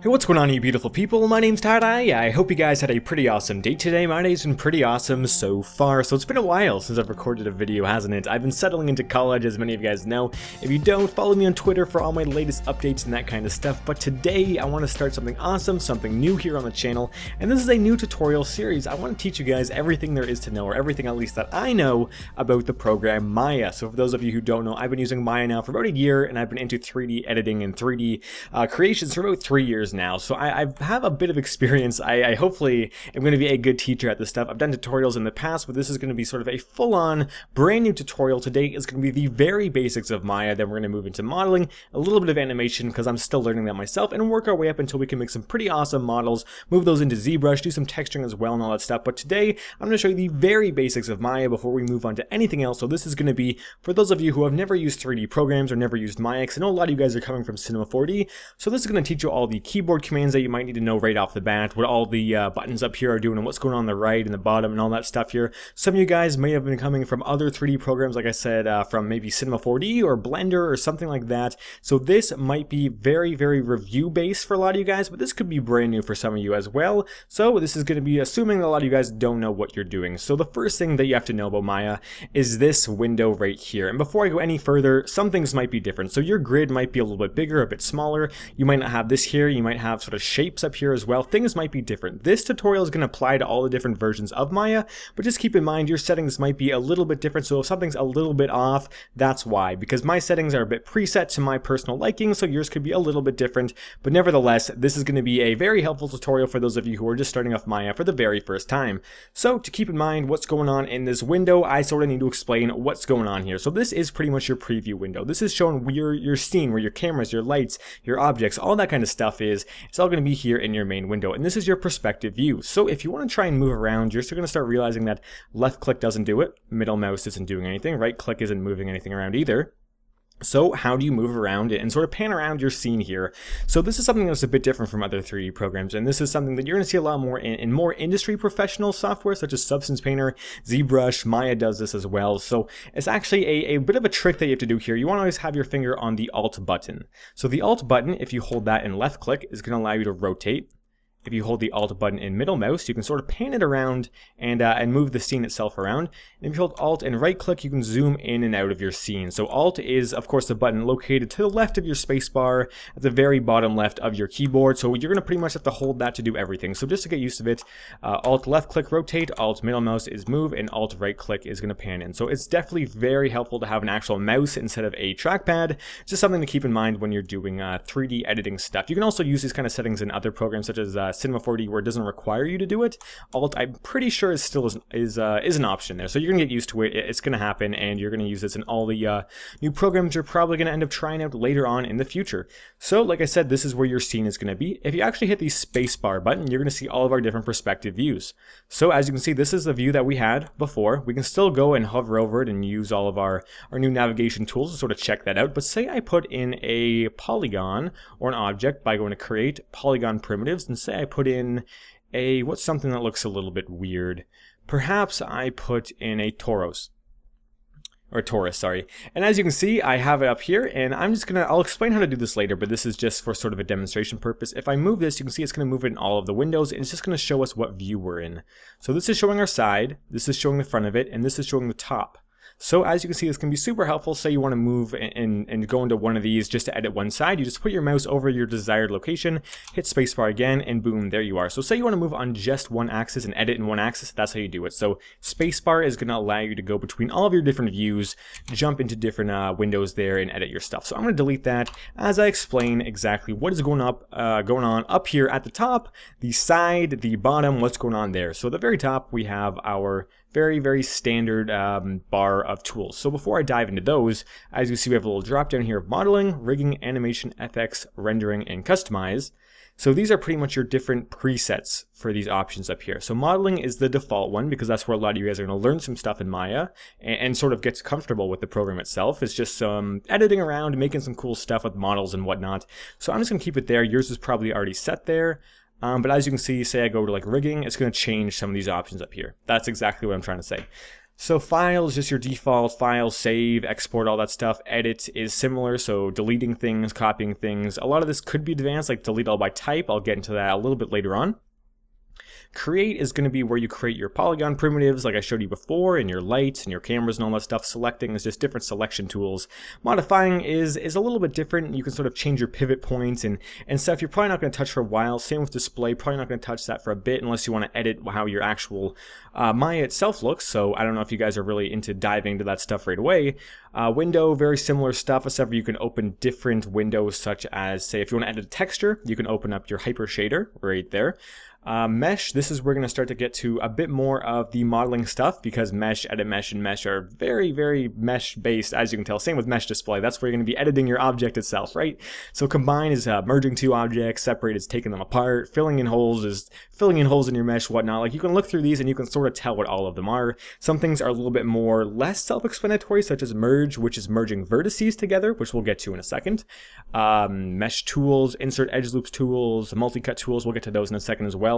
Hey, what's going on, you beautiful people? My name's Tie-Dye. I hope you guys had a pretty awesome day today. My day's been pretty awesome so far. So it's been a while since I've recorded a video, hasn't it? I've been settling into college, as many of you guys know. If you don't, follow me on Twitter for all my latest updates and that kind of stuff. But today, I want to start something awesome, something new here on the channel. And this is a new tutorial series. I want to teach you guys everything there is to know, or everything at least that I know about the program Maya. So for those of you who don't know, I've been using Maya now for about a year, and I've been into 3D editing and 3D creations for about 3 years now. So I have a bit of experience. I hopefully am going to be a good teacher at this stuff. I've done tutorials in the past, but this is going to be sort of a full-on brand new tutorial. Today is going to be the very basics of Maya. Then we're going to move into modeling, a little bit of animation because I'm still learning that myself, and work our way up until we can make some pretty awesome models, move those into ZBrush, do some texturing as well and all that stuff. But today I'm going to show you the very basics of Maya before we move on to anything else. So this is going to be for those of you who have never used 3D programs or never used Maya, because I know a lot of you guys are coming from Cinema 4D. So this is going to teach you all the keyboard commands that you might need to know right off the bat, what all the buttons up here are doing and what's going on the right and the bottom and all that stuff here. Some of you guys may have been coming from other 3D programs, like I said, from maybe Cinema 4D or Blender or something like that. So this might be very, very review based for a lot of you guys, but this could be brand new for some of you as well. So this is going to be assuming that a lot of you guys don't know what you're doing. So the first thing that you have to know about Maya is this window right here. And before I go any further, some things might be different. So your grid might be a little bit bigger, a bit smaller. You might not have this here. You might have sort of shapes up here as well. Things might be different. This tutorial is going to apply to all the different versions of Maya, but just keep in mind your settings might be a little bit different. So if something's a little bit off, that's why, because my settings are a bit preset to my personal liking, so yours could be a little bit different. But nevertheless, this is going to be a very helpful tutorial for those of you who are just starting off Maya for the very first time. So to keep in mind what's going on in this window, I sort of need to explain what's going on here. So this is pretty much your preview window. This is showing your scene, where your cameras, your lights, your objects, all that kind of stuff is. It's all going to be here in your main window, and this is your perspective view. So if you want to try and move around, you're still going to start realizing that left click doesn't do it, middle mouse isn't doing anything, right click isn't moving anything around either. So how do you move around it and sort of pan around your scene here? So this is something that's a bit different from other 3D programs, and this is something that you're going to see a lot more in more industry professional software such as Substance Painter, ZBrush, Maya does this as well. So it's actually a bit of a trick that you have to do here. You want to always have your finger on the Alt button. So the Alt button, if you hold that and left click, is going to allow you to rotate. If you hold the Alt button in middle mouse, you can sort of pan it around and move the scene itself around. And if you hold Alt and right click, you can zoom in and out of your scene. So Alt is, of course, the button located to the left of your spacebar, at the very bottom left of your keyboard. So you're going to pretty much have to hold that to do everything. So just to get used to it, Alt left click rotate, Alt middle mouse is move, and Alt right click is going to pan in. So it's definitely very helpful to have an actual mouse instead of a trackpad. It's just something to keep in mind when you're doing 3D editing stuff. You can also use these kind of settings in other programs such as Cinema 4D, where it doesn't require you to do it. Alt, I'm pretty sure is still is an option there. So you're gonna get used to it. It's gonna happen, and you're gonna use this in all the new programs you're probably gonna end up trying out later on in the future. So like I said, this is where your scene is gonna be. If you actually hit the spacebar button, you're gonna see all of our different perspective views. So as you can see, this is the view that we had before. We can still go and hover over it and use all of our new navigation tools to sort of check that out. But say I put in a polygon or an object by going to create polygon primitives, and say I put in what's something that looks a little bit weird. Perhaps I put in a torus, sorry. And as you can see, I have it up here, and I'll explain how to do this later, but this is just for sort of a demonstration purpose. If I move this, you can see it's going to move it in all of the windows, and it's just going to show us what view we're in. So this is showing our side, this is showing the front of it, and this is showing the top. So as you can see, this can be super helpful. Say you want to move and go into one of these just to edit one side. You just put your mouse over your desired location, hit spacebar again, and boom, there you are. So say you want to move on just one axis and edit in one axis, that's how you do it. So spacebar is going to allow you to go between all of your different views, jump into different windows there and edit your stuff. So I'm going to delete that as I explain exactly what is going on up here at the top, the side, the bottom, what's going on there. So at the very top, we have our very, very standard bar of tools. So before I dive into those, as you see, we have a little drop down here of modeling, rigging, animation, FX, rendering, and customize. So these are pretty much your different presets for these options up here. So modeling is the default one because that's where a lot of you guys are going to learn some stuff in Maya and sort of get comfortable with the program itself. It's just some editing around, making some cool stuff with models and whatnot. So I'm just going to keep it there. Yours is probably already set there. But as you can see, say I go to like rigging, it's going to change some of these options up here. That's exactly what I'm trying to say. So file is just your default file, save, export, all that stuff. Edit is similar, so deleting things, copying things. A lot of this could be advanced, like delete all by type. I'll get into that a little bit later on. Create is going to be where you create your polygon primitives like I showed you before, and your lights and your cameras and all that stuff. Selecting is just different selection tools. Modifying is a little bit different. You can sort of change your pivot points and stuff you're probably not going to touch for a while. Same with display, probably not going to touch that for a bit unless you want to edit how your actual Maya itself looks. So I don't know if you guys are really into diving into that stuff right away. Window, very similar stuff, except for you can open different windows, such as, say, if you want to edit a texture, you can open up your hyper shader right there. Mesh, this is where we're going to start to get to a bit more of the modeling stuff, because mesh, edit mesh, and mesh are very, very mesh based, as you can tell. Same with mesh display. That's where you're going to be editing your object itself, right? So combine is merging two objects, separate is taking them apart, filling in holes is filling in holes in your mesh, whatnot. Like, you can look through these and you can sort of tell what all of them are. Some things are a little bit more less self-explanatory, such as merge, which is merging vertices together, which we'll get to in a second. Mesh tools, insert edge loops tools, multi-cut tools, we'll get to those in a second as well.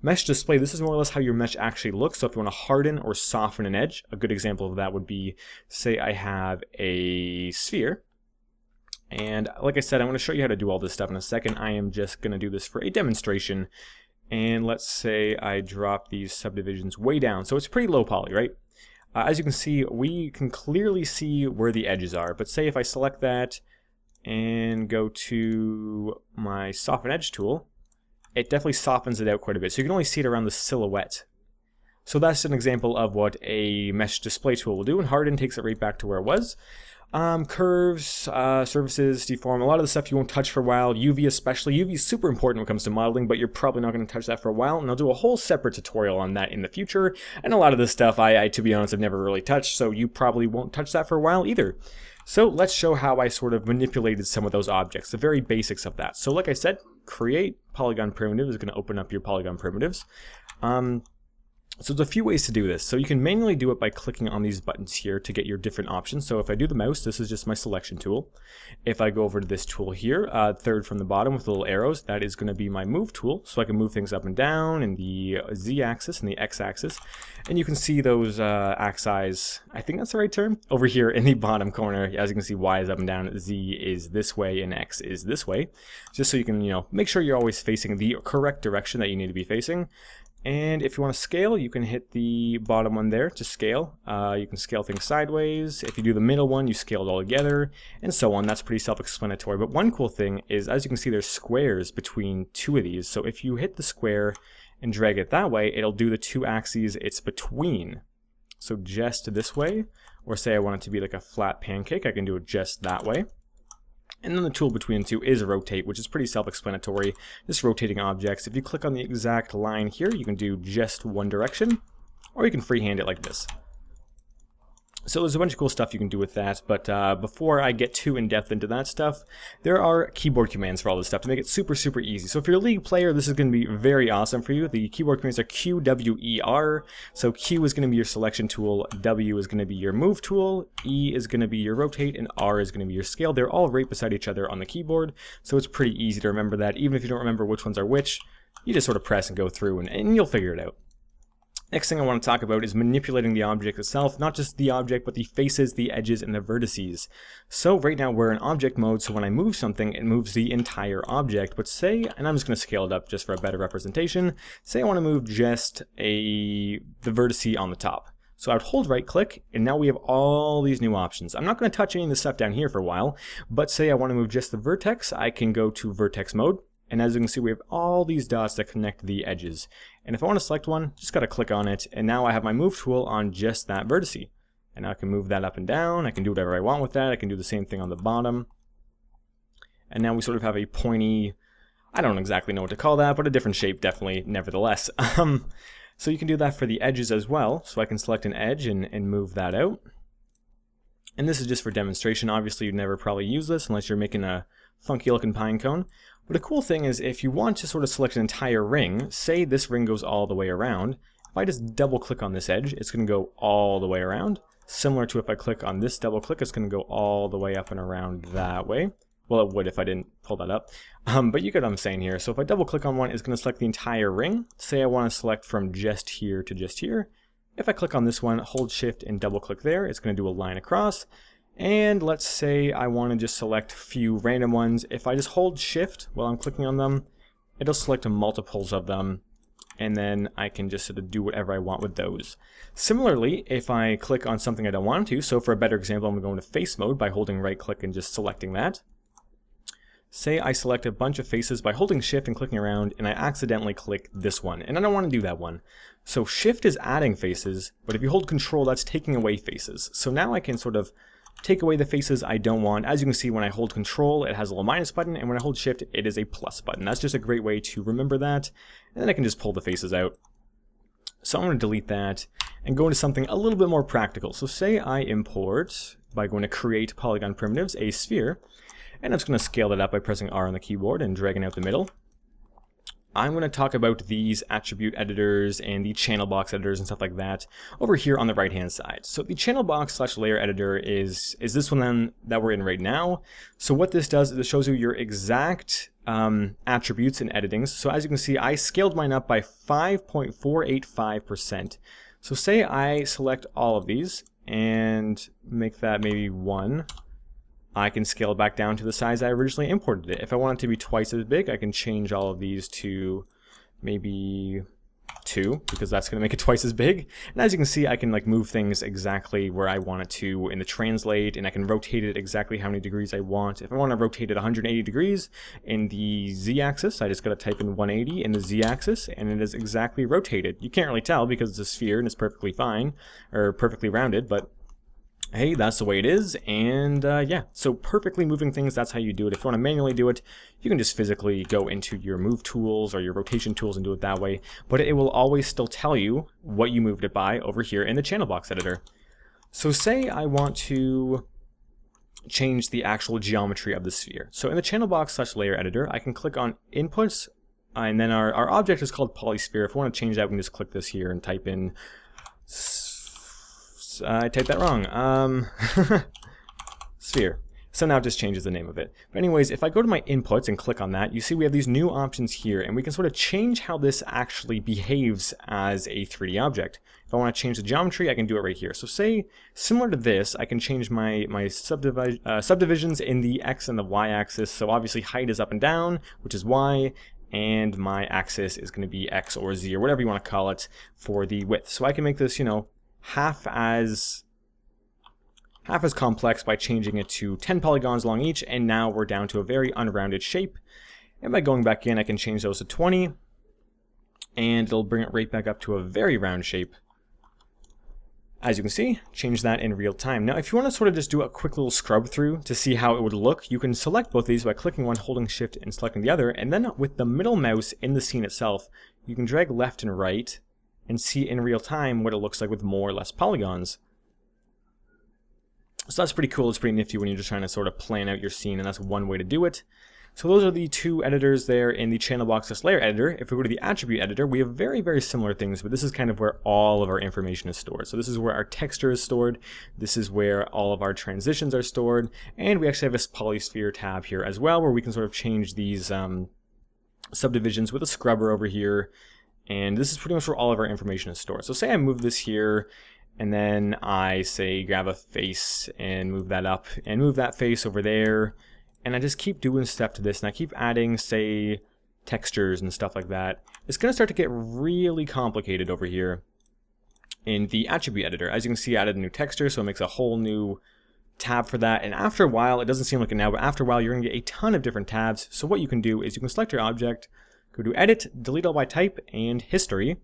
Mesh display, this is more or less how your mesh actually looks. So if you want to harden or soften an edge, a good example of that would be, say I have a sphere. And like I said, I'm going to show you how to do all this stuff in a second. I am just going to do this for a demonstration. And let's say I drop these subdivisions way down. So it's pretty low poly, right? As you can see, we can clearly see where the edges are. But say if I select that and go to my soften edge tool, it definitely softens it out quite a bit. So you can only see it around the silhouette. So that's an example of what a mesh display tool will do. And harden takes it right back to where it was. Curves, surfaces, deform, a lot of the stuff you won't touch for a while. UV especially. UV is super important when it comes to modeling, but you're probably not going to touch that for a while. And I'll do a whole separate tutorial on that in the future. And a lot of this stuff I to be honest, I've never really touched, so you probably won't touch that for a while either. So let's show how I sort of manipulated some of those objects, the very basics of that. So like I said, create polygon primitive is going to open up your polygon primitives. So there's a few ways to do this. So you can manually do it by clicking on these buttons here to get your different options. So if I do the mouse, this is just my selection tool. If I go over to this tool here, third from the bottom with little arrows, that is going to be my move tool. So I can move things up and down in the Z-axis and the X-axis. And you can see those axes, I think that's the right term, over here in the bottom corner. As you can see, Y is up and down, Z is this way, and X is this way. Just so you can, make sure you're always facing the correct direction that you need to be facing. And if you want to scale, you can hit the bottom one there to scale. You can scale things sideways. If you do the middle one, you scale it all together, and so on. That's pretty self-explanatory. But one cool thing is, as you can see, there's squares between two of these. So if you hit the square and drag it that way, it'll do the two axes it's between. So just this way, or say I want it to be like a flat pancake, I can do it just that way. And then the tool between the two is rotate, which is pretty self-explanatory, just rotating objects. If you click on the exact line here, you can do just one direction, or you can freehand it like this. So there's a bunch of cool stuff you can do with that, but before I get too in-depth into that stuff, there are keyboard commands for all this stuff to make it super, super easy. So if you're a League player, this is going to be very awesome for you. The keyboard commands are Q, W, E, R. So Q is going to be your selection tool, W is going to be your move tool, E is going to be your rotate, and R is going to be your scale. They're all right beside each other on the keyboard, so it's pretty easy to remember that. Even if you don't remember which ones are which, you just sort of press and go through, and you'll figure it out. Next thing I want to talk about is manipulating the object itself, not just the object, but the faces, the edges, and the vertices. So right now we're in object mode, so when I move something, it moves the entire object. But say, and I'm just going to scale it up just for a better representation, say I want to move just the vertice on the top. So I would hold right click, and now we have all these new options. I'm not going to touch any of this stuff down here for a while, but say I want to move just the vertex, I can go to vertex mode. And as you can see, we have all these dots that connect the edges. And if I want to select one, just got to click on it. And now I have my move tool on just that vertice. And now I can move that up and down. I can do whatever I want with that. I can do the same thing on the bottom. And now we sort of have a pointy, I don't exactly know what to call that, but a different shape definitely, nevertheless. So you can do that for the edges as well. So I can select an edge and move that out. And this is just for demonstration. Obviously, you'd never probably use this unless you're making a funky looking pine cone. But a cool thing is if you want to sort of select an entire ring, say this ring goes all the way around, if I just double click on this edge, it's going to go all the way around. Similar to if I click on this double click, it's going to go all the way up and around that way. Well, it would if I didn't pull that up. But you get what I'm saying here. So if I double click on one, it's going to select the entire ring. Say I want to select from just here to just here. If I click on this one, hold shift and double click there, it's going to do a line across. And let's say I want to just select a few random ones. If I just hold shift while I'm clicking on them, it'll select multiples of them. And then I can just sort of do whatever I want with those. Similarly, if I click on something I don't want to, so for a better example, I'm going to go into face mode by holding right click and just selecting that. Say I select a bunch of faces by holding shift and clicking around, and I accidentally click this one, and I don't want to do that one. So shift is adding faces, but if you hold control, that's taking away faces. So now I can sort of take away the faces I don't want. As you can see, when I hold control, it has a little minus button, and when I hold shift, it is a plus button. That's just a great way to remember that, and then I can just pull the faces out. So I'm going to delete that and go into something a little bit more practical. So say I import, by going to create polygon primitives, a sphere, and I'm just going to scale that up by pressing R on the keyboard and dragging out the middle. I'm going to talk about these attribute editors and the channel box editors and stuff like that over here on the right hand side. So the channel box / layer editor is this one then that we're in right now. So what this does is it shows you your exact attributes and editings. So as you can see, I scaled mine up by 5.485%. So say I select all of these and make that maybe 1. I can scale it back down to the size I originally imported it. If I want it to be twice as big, I can change all of these to maybe 2, because that's going to make it twice as big. And as you can see, I can like move things exactly where I want it to in the translate, and I can rotate it exactly how many degrees I want. If I want to rotate it 180 degrees in the z-axis, I just got to type in 180 in the z-axis, and it is exactly rotated. You can't really tell because it's a sphere and it's perfectly fine, or perfectly rounded, but hey, that's the way it is, and yeah, so perfectly moving things, that's how you do it. If you want to manually do it, you can just physically go into your move tools or your rotation tools and do it that way, but it will always still tell you what you moved it by over here in the channel box editor. So say I want to change the actual geometry of the sphere. So in the channel box / layer editor, I can click on inputs, and then our object is called polysphere. If we want to change that, we can just click this here and type in I typed that wrong. Sphere. So now it just changes the name of it. But anyways, if I go to my inputs and click on that, you see we have these new options here, and we can sort of change how this actually behaves as a 3D object. If I want to change the geometry, I can do it right here. So say, similar to this, I can change my subdivisions in the X and the Y axis. So obviously height is up and down, which is Y, and my axis is going to be X or Z, or whatever you want to call it, for the width. So I can make this, you know, half as complex by changing it to 10 polygons long each, and now we're down to a very unrounded shape. And by going back in, I can change those to 20, and it'll bring it right back up to a very round shape. As you can see, change that in real time. Now, if you want to sort of just do a quick little scrub through to see how it would look, you can select both of these by clicking one, holding shift, and selecting the other, and then with the middle mouse in the scene itself, you can drag left and right and see in real time what it looks like with more or less polygons. So that's pretty cool. It's pretty nifty when you're just trying to sort of plan out your scene, and that's one way to do it. So those are the two editors there in the channel box / layer editor. If we go to the attribute editor, we have very, very similar things, but this is kind of where all of our information is stored. So this is where our texture is stored. This is where all of our transitions are stored. And we actually have this polysphere tab here as well, where we can sort of change these subdivisions with a scrubber over here. And this is pretty much where all of our information is stored. So say I move this here, and then I say grab a face and move that up, and move that face over there. And I just keep doing stuff to this, and I keep adding, say, textures and stuff like that. It's going to start to get really complicated over here in the attribute editor. As you can see, I added a new texture, so it makes a whole new tab for that. And after a while, it doesn't seem like it now, but after a while, you're going to get a ton of different tabs. So what you can do is you can select your object, go to Edit, Delete All by Type, and History.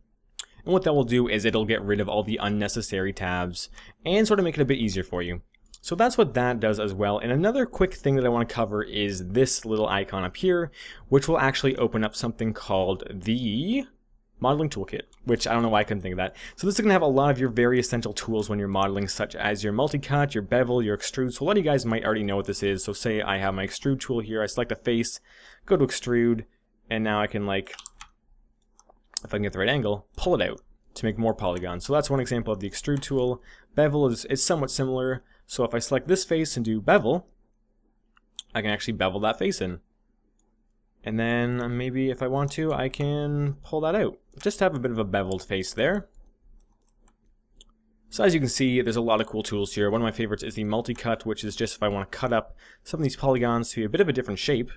And what that will do is it'll get rid of all the unnecessary tabs and sort of make it a bit easier for you. So that's what that does as well. And another quick thing that I want to cover is this little icon up here, which will actually open up something called the Modeling Toolkit, which I don't know why I couldn't think of that. So this is going to have a lot of your very essential tools when you're modeling, such as your multi-cut, your bevel, your extrude. So a lot of you guys might already know what this is. So say I have my extrude tool here, I select a face, go to extrude, and now I can, like, if I can get the right angle, pull it out to make more polygons. So that's one example of the extrude tool. Bevel is somewhat similar. So if I select this face and do bevel, I can actually bevel that face in. And then maybe if I want to, I can pull that out. Just to have a bit of a beveled face there. So as you can see, there's a lot of cool tools here. One of my favorites is the multi-cut, which is just if I want to cut up some of these polygons to a bit of a different shape.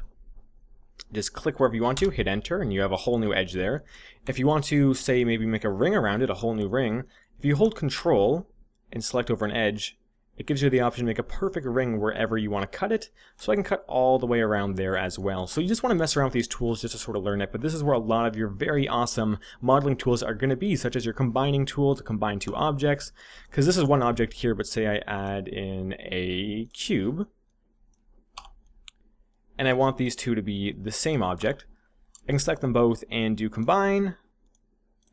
Just click wherever you want to, hit enter, and you have a whole new edge there. If you want to, say, maybe make a ring around it, a whole new ring, if you hold Control and select over an edge, it gives you the option to make a perfect ring wherever you want to cut it, so I can cut all the way around there as well. So you just want to mess around with these tools just to sort of learn it, but this is where a lot of your very awesome modeling tools are going to be, such as your combining tool to combine two objects, because this is one object here, but say I add in a cube, and I want these two to be the same object. I can select them both and do combine,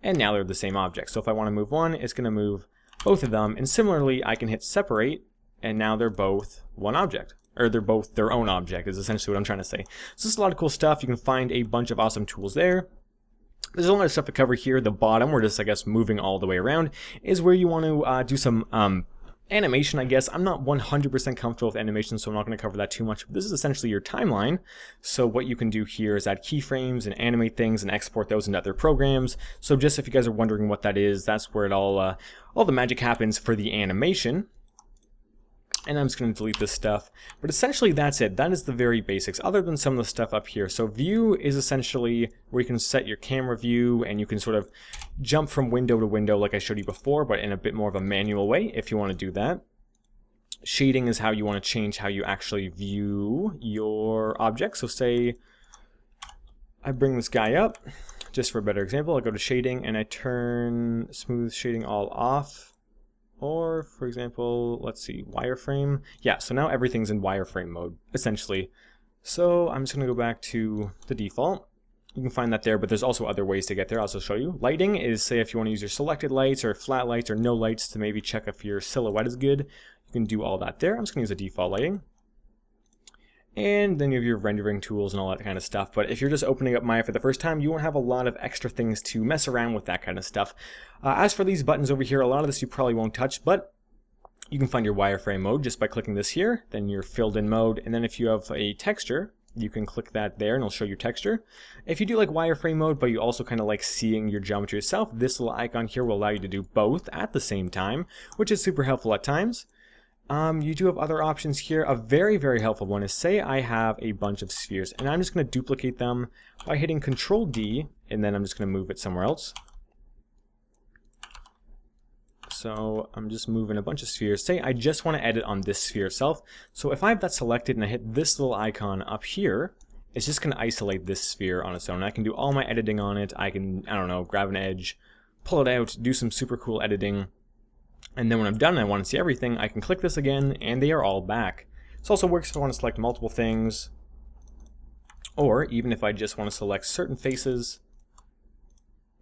and now they're the same object. So if I want to move one, it's going to move both of them, and similarly I can hit separate, and now they're both one object, or they're both their own object is essentially what I'm trying to say. So this is a lot of cool stuff. You can find a bunch of awesome tools there. There's a lot of stuff to cover here. The bottom, we're just, I guess, moving all the way around, is where you want to do some animation, I guess. I'm not 100% comfortable with animation, so I'm not going to cover that too much. But this is essentially your timeline. So what you can do here is add keyframes and animate things and export those into other programs. So just if you guys are wondering what that is, that's where it all the magic happens for the animation. And I'm just going to delete this stuff. But essentially that's it. That is the very basics, other than some of the stuff up here. So view is essentially where you can set your camera view, and you can sort of jump from window to window like I showed you before, but in a bit more of a manual way if you want to do that. Shading is how you want to change how you actually view your object. So say I bring this guy up, just for a better example, I go to shading and I turn smooth shading all off. Or, for example, let's see, wireframe. Yeah, so now everything's in wireframe mode, essentially. So I'm just going to go back to the default. You can find that there, but there's also other ways to get there. I'll also show you. Lighting is, say, if you want to use your selected lights or flat lights or no lights to maybe check if your silhouette is good. You can do all that there. I'm just going to use the default lighting. And then you have your rendering tools and all that kind of stuff. But if you're just opening up Maya for the first time, you won't have a lot of extra things to mess around with that kind of stuff. As for these buttons over here, a lot of this you probably won't touch, but you can find your wireframe mode just by clicking this here. Then your filled in mode. And then if you have a texture, you can click that there and it'll show you texture. If you do like wireframe mode, but you also kind of like seeing your geometry yourself, this little icon here will allow you to do both at the same time, which is super helpful at times. You do have other options here. A very, very helpful one is, say I have a bunch of spheres and I'm just going to duplicate them by hitting Control D, and then I'm just going to move it somewhere else. So I'm just moving a bunch of spheres. Say I just want to edit on this sphere itself. So if I have that selected and I hit this little icon up here, it's just going to isolate this sphere on its own. I can do all my editing on it. I can, I don't know, grab an edge, pull it out, do some super cool editing. And then when I'm done and I want to see everything, I can click this again and they are all back. This also works if I want to select multiple things, or even if I just want to select certain faces,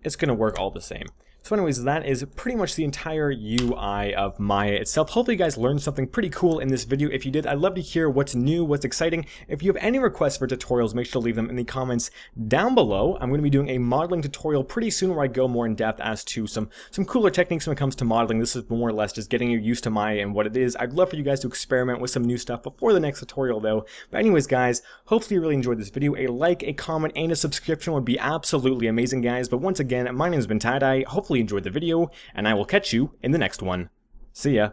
it's going to work all the same. So anyways, that is pretty much the entire UI of Maya itself. Hopefully you guys learned something pretty cool in this video. If you did, I'd love to hear what's new, what's exciting. If you have any requests for tutorials, make sure to leave them in the comments down below. I'm going to be doing a modeling tutorial pretty soon where I go more in depth as to some cooler techniques when it comes to modeling. This is more or less just getting you used to Maya and what it is. I'd love for you guys to experiment with some new stuff before the next tutorial though. But anyways guys, hopefully you really enjoyed this video. A like, a comment, and a subscription would be absolutely amazing guys. But once again, my name has been Tie-Dye. Hopefully you enjoyed the video, and I will catch you in the next one. See ya.